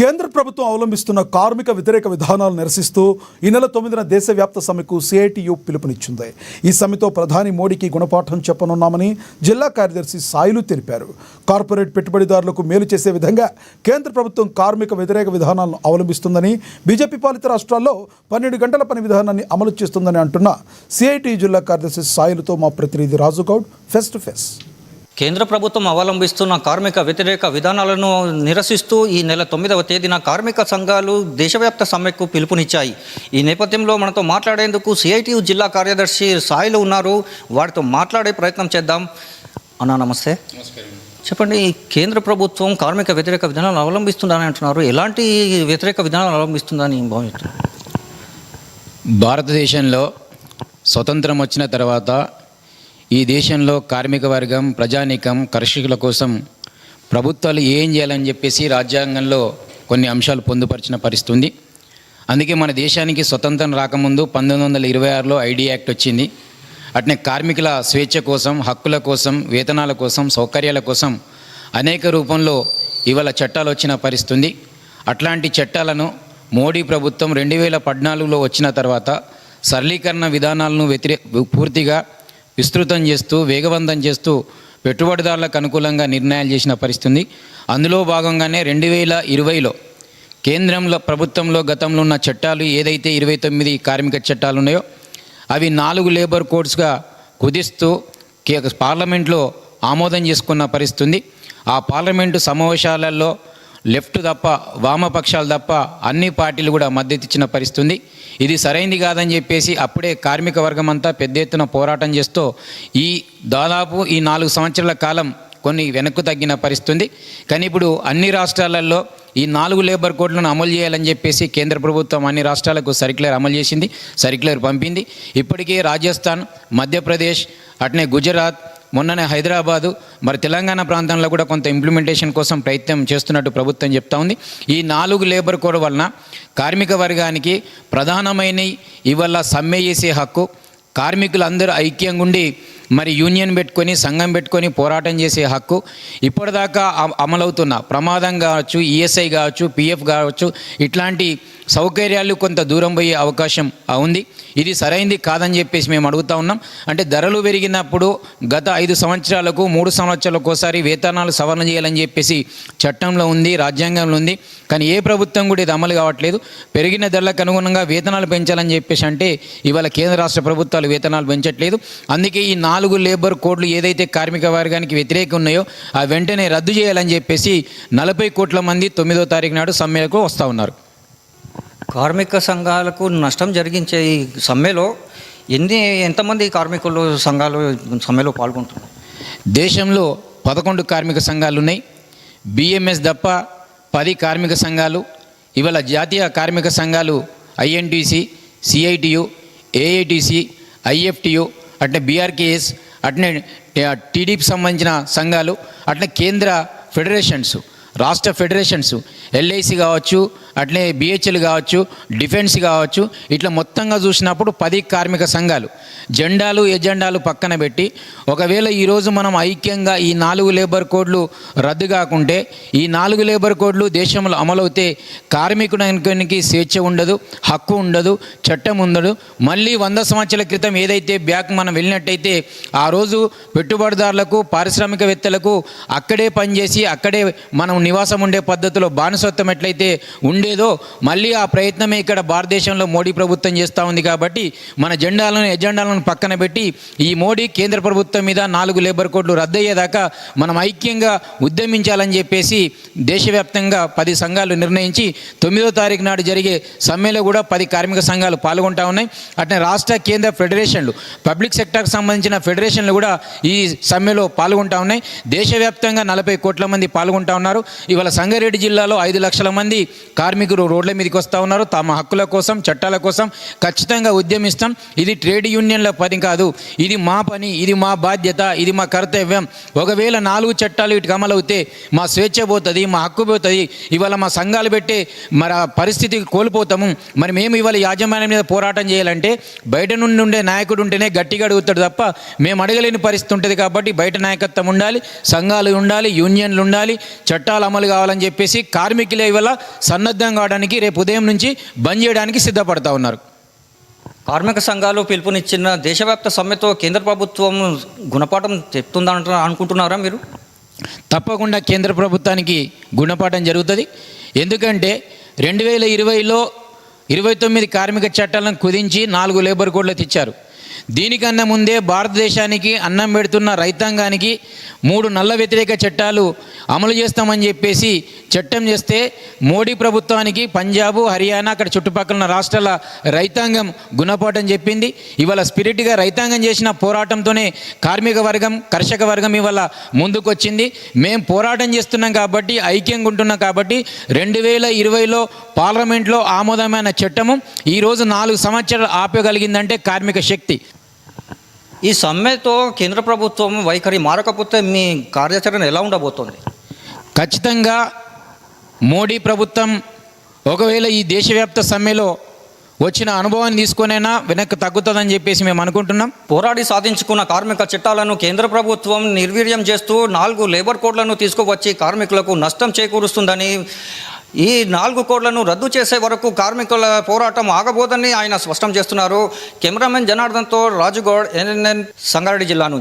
కేంద్ర ప్రభుత్వం అవలంబిస్తున్న కార్మిక వ్యతిరేక విధానాలు నిరసిస్తూ ఈ నెల 9న దేశవ్యాప్త సమ్మెకు సిఐటియు పిలుపునిచ్చింది. ఈ సమ్మెతో ప్రధాని మోడీకి గుణపాఠం చెప్పనున్నామని జిల్లా కార్యదర్శి సాయిలు తెలిపారు. కార్పొరేట్ పెట్టుబడిదారులకు మేలు చేసే విధంగా కేంద్ర ప్రభుత్వం కార్మిక వ్యతిరేక విధానాలను అవలంబిస్తుందని, బీజేపీ పాలిత రాష్ట్రాల్లో 12 గంటల పని విధానాన్ని అమలు చేస్తుందని అంటున్న సిఐటియు జిల్లా కార్యదర్శి సాయిలతో మా ప్రతినిధి రాజుగౌడ్ ఫేస్ టు ఫేస్. కేంద్ర ప్రభుత్వం అవలంబిస్తున్న కార్మిక వ్యతిరేక విధానాలను నిరసిస్తూ ఈ నెల 9వ తేదీన కార్మిక సంఘాలు దేశవ్యాప్త సమ్మెకు పిలుపునిచ్చాయి. ఈ నేపథ్యంలో మనతో మాట్లాడేందుకు సిఐటియు జిల్లా కార్యదర్శి సాయిలు ఉన్నారు. వారితో మాట్లాడే ప్రయత్నం చేద్దాం. అన్నా నమస్తే. చెప్పండి, కేంద్ర ప్రభుత్వం కార్మిక వ్యతిరేక విధానాలు అవలంబిస్తుందని అంటున్నారు. ఎలాంటి వ్యతిరేక విధానాలు అవలంబిస్తుందని భావిస్తున్నారు? భారతదేశంలో స్వతంత్రం వచ్చిన తర్వాత ఈ దేశంలో కార్మిక వర్గం, ప్రజానీకం, కర్షకుల కోసం ప్రభుత్వాలు ఏం చేయాలని చెప్పేసి రాజ్యాంగంలో కొన్ని అంశాలు పొందుపరిచిన పరిస్థితి. అందుకే మన దేశానికి స్వతంత్రం రాకముందు 1926లో ఐడి యాక్ట్ వచ్చింది. అట్నే కార్మికుల స్వేచ్ఛ కోసం, హక్కుల కోసం, వేతనాల కోసం, సౌకర్యాల కోసం అనేక రూపంలో ఇవాళ చట్టాలు వచ్చిన పరిస్థితి. అట్లాంటి చట్టాలను మోడీ ప్రభుత్వం 2014లో వచ్చిన తర్వాత సరళీకరణ విధానాలను పూర్తిగా విస్తృతం చేస్తూ, వేగవంతం చేస్తూ పెట్టుబడిదారులకు అనుకూలంగా నిర్ణయాలు చేసిన పరిస్థితి. అందులో భాగంగానే 2020లో కేంద్రంలో ప్రభుత్వంలో గతంలో ఉన్న చట్టాలు ఏదైతే 29 కార్మిక చట్టాలు ఉన్నాయో అవి 4 లేబర్ కోడ్స్గా కుదిస్తూ పార్లమెంట్లో ఆమోదం చేసుకున్న పరిస్థితి. ఆ పార్లమెంటు సమావేశాలలో లెఫ్ట్ తప్ప, వామపక్షాలు తప్ప అన్ని పార్టీలు కూడా మద్దతు ఇచ్చిన పరిస్థితి. ఇది సరైంది కాదని చెప్పేసి అప్పుడే కార్మిక వర్గం అంతా పెద్ద ఎత్తున పోరాటం చేస్తూ దాదాపు ఈ 4 సంవత్సరాల కాలం కొన్ని వెనక్కు తగ్గిన పరిస్థితి. కానీ ఇప్పుడు అన్ని రాష్ట్రాలలో ఈ 4 లేబర్ కోడ్లను అమలు చేయాలని చెప్పేసి కేంద్ర ప్రభుత్వం అన్ని రాష్ట్రాలకు సర్క్యులర్ అమలు చేసింది, సర్క్యులర్ పంపింది. ఇప్పటికే రాజస్థాన్, మధ్యప్రదేశ్, అట్నే గుజరాత్, మొన్ననే హైదరాబాదు, మరి తెలంగాణ ప్రాంతంలో కూడా కొంత ఇంప్లిమెంటేషన్ కోసం ప్రయత్నం చేస్తున్నట్టు ప్రభుత్వం చెప్తా ఉంది. ఈ 4 లేబర్ కోడ్ వలన కార్మిక వర్గానికి ప్రధానమైన ఇవాళ సమ్మె చేసే హక్కు, కార్మికులందరూ ఐక్యంగా ఉండి మరి యూనియన్ పెట్టుకొని, సంఘం పెట్టుకొని పోరాటం చేసే హక్కు, ఇప్పటిదాకా అమలవుతున్న ప్రమాదం కావచ్చు, ఈఎస్ఐ కావచ్చు, పిఎఫ్ కావచ్చు, ఇట్లాంటి సౌకర్యాలు కొంత దూరం పోయే అవకాశం ఉంది. ఇది సరైంది కాదని చెప్పేసి మేము అడుగుతూ ఉన్నాం. అంటే ధరలు పెరిగినప్పుడు గత 5 సంవత్సరాలకు 3 సంవత్సరాలకు ఒకసారి వేతనాలు సవరణ చేయాలని చెప్పేసి చట్టంలో ఉంది, రాజ్యాంగంలో ఉంది. కానీ ఏ ప్రభుత్వం కూడా ఇది అమలు కావట్లేదు. పెరిగిన ధరలకు అనుగుణంగా వేతనాలు పెంచాలని చెప్పేసి అంటే ఇవాళ కేంద్ర రాష్ట్ర ప్రభుత్వాలు వేతనాలు పెంచట్లేదు. అందుకే ఈ 4 లేబర్ కోడ్లు ఏదైతే కార్మిక వర్గానికి వ్యతిరేకంగా ఉన్నాయో ఆ వెంటనే రద్దు చేయాలని చెప్పేసి 40 కోట్ల మంది 9వ తారీఖు నాడు సమ్మెలకు వస్తూ ఉన్నారు. కార్మిక సంఘాలకు నష్టం జరిగించే ఈ సమ్మెలో ఎంతమంది కార్మికులు సంఘాలు సమ్మెలో పాల్గొంటున్నారు? దేశంలో 11 కార్మిక సంఘాలు ఉన్నాయి. బిఎంఎస్ తప్ప 10 కార్మిక సంఘాలు, ఇవాళ జాతీయ కార్మిక సంఘాలు ఐఎన్టీసీ, సిఐటియు, ఏఐటిసి, ఐఎఫ్టియు, అట్నే బీఆర్కేఎస్, అట్నే టీడీపీకి సంబంధించిన సంఘాలు, అట్నే కేంద్ర ఫెడరేషన్స్, రాష్ట్ర ఫెడరేషన్స్, ఎల్ఐసి కావచ్చు, అట్లే బిహెచ్ఎల్ కావచ్చు, డిఫెన్స్ కావచ్చు, ఇట్లా మొత్తంగా చూసినప్పుడు 10 కార్మిక సంఘాలు జెండాలు, ఎజెండాలు పక్కన పెట్టి ఒకవేళ ఈరోజు మనం ఐక్యంగా ఈ 4 లేబర్ కోడ్లు రద్దు కాకుంటే, ఈ 4 లేబర్ కోడ్లు దేశంలో అమలవుతే కార్మికునికి స్వేచ్ఛ ఉండదు, హక్కు ఉండదు, చట్టం ఉండదు. మళ్ళీ 100 సంవత్సరాల క్రితం ఏదైతే బ్యాక్ మనం వెళ్ళినట్టయితే ఆ రోజు పెట్టుబడిదారులకు, పారిశ్రామికవేత్తలకు అక్కడే పనిచేసి అక్కడే మనం నివాసం ఉండే పద్ధతిలో బానిసత్వం ఎట్లయితే ఉండేదో మళ్ళీ ఆ ప్రయత్నమే ఇక్కడ భారతదేశంలో మోడీ ప్రభుత్వం చేస్తూ ఉంది. కాబట్టి మన జెండాలను, ఎజెండాలను పక్కన పెట్టి ఈ మోడీ కేంద్ర ప్రభుత్వం మీద 4 లేబర్ కోడ్లు రద్దయ్యేదాకా మనం ఐక్యంగా ఉద్యమించాలని చెప్పేసి దేశవ్యాప్తంగా 10 సంఘాలు నిర్ణయించి 9వ తారీఖు నాడు జరిగే సమ్మెలో కూడా 10 కార్మిక సంఘాలు పాల్గొంటూ ఉన్నాయి. అట్నే రాష్ట్ర, కేంద్ర ఫెడరేషన్లు, పబ్లిక్ సెక్టర్కి సంబంధించిన ఫెడరేషన్లు కూడా ఈ సమ్మెలో పాల్గొంటూ ఉన్నాయి. దేశవ్యాప్తంగా 40 కోట్ల మంది పాల్గొంటూ ఉన్నారు. ఇవాళ సంగారెడ్డి జిల్లాలో 5 లక్షల మంది కార్మికులు రోడ్ల మీదకి వస్తూ ఉన్నారు. తమ హక్కుల కోసం, చట్టాల కోసం ఖచ్చితంగా ఉద్యమిస్తాం. ఇది ట్రేడ్ యూనియన్ల పని కాదు, ఇది మా పని, ఇది మా బాధ్యత, ఇది మా కర్తవ్యం. ఒకవేళ 4 చట్టాలు వీటికి అమలవుతే మా స్వేచ్ఛ పోతుంది, మా హక్కు పోతుంది. ఇవాళ మా సంఘాలు పెట్టే మరి పరిస్థితి కోల్పోతాము. మరి మేము ఇవాళ యాజమాన్యం మీద పోరాటం చేయాలంటే బయట నుండి ఉండే నాయకుడు ఉంటేనే గట్టిగా అడుగుతాడు తప్ప మేము అడగలేని పరిస్థితి ఉంటుంది. కాబట్టి బయట నాయకత్వం ఉండాలి, సంఘాలు ఉండాలి, యూనియన్లు ఉండాలి, చట్టాల చట్టాలు అమలు కావాలని చెప్పేసి కార్మికులు ఇవాళ సన్నద్ధం కావడానికి రేపు ఉదయం నుంచి బంద్ చేయడానికి సిద్ధపడతా ఉన్నారు. కార్మిక సంఘాలు పిలుపునిచ్చిన దేశవ్యాప్త సమ్మెతో కేంద్ర ప్రభుత్వం గుణపాఠం చెప్తుందంట అనుకుంటున్నారా మీరు? తప్పకుండా కేంద్ర ప్రభుత్వానికి గుణపాఠం జరుగుతుంది. ఎందుకంటే 2020లో 29 కార్మిక చట్టాలను కుదించి 4 లేబర్ కోడ్లు తెచ్చారు. దీనికన్నా ముందే భారతదేశానికి అన్నం పెడుతున్న రైతాంగానికి 3 నల్ల వ్యతిరేక చట్టాలు అమలు చేస్తామని చెప్పేసి చట్టం చేస్తే మోడీ ప్రభుత్వానికి పంజాబ్, హర్యానా అక్కడ చుట్టుపక్కల ఉన్న రాష్ట్రాల రైతాంగం గుణపాఠం చెప్పింది. ఇవాళ స్పిరిట్గా రైతాంగం చేసిన పోరాటంతోనే కార్మిక వర్గం, కర్షక వర్గం ఇవాళ ముందుకొచ్చింది. మేము పోరాటం చేస్తున్నాం కాబట్టి, ఐక్యంగా ఉంటున్నాం కాబట్టి 2020లో పార్లమెంట్లో ఆమోదమైన చట్టము ఈరోజు 4 సంవత్సరాలు ఆపగలిగిందంటే కార్మిక శక్తి. ఈ సమ్మెతో కేంద్ర ప్రభుత్వం వైఖరి మారకపోతే మీ కార్యాచరణ ఎలా ఉండబోతోంది? ఖచ్చితంగా మోడీ ప్రభుత్వం ఒకవేళ ఈ దేశవ్యాప్త సమ్మెలో వచ్చిన అనుభవాన్ని తీసుకొనైనా వెనక్కి తగ్గుతుందని చెప్పేసి మేము అనుకుంటున్నాం. పోరాడి సాధించుకున్న కార్మిక చట్టాలను కేంద్ర ప్రభుత్వం నిర్వీర్యం చేస్తూ 4 లేబర్ కోడ్లను తీసుకువచ్చి కార్మికులకు నష్టం చేకూరుస్తుందని, ఈ 4 కోడ్లను రద్దు చేసే వరకు కార్మికుల పోరాటం ఆగబోదని ఆయన స్పష్టం చేస్తున్నారు. కెమెరామెన్ జనార్దన్తో రాజుగౌడ్, NNN, సంగారెడ్డి జిల్లా నుంచి.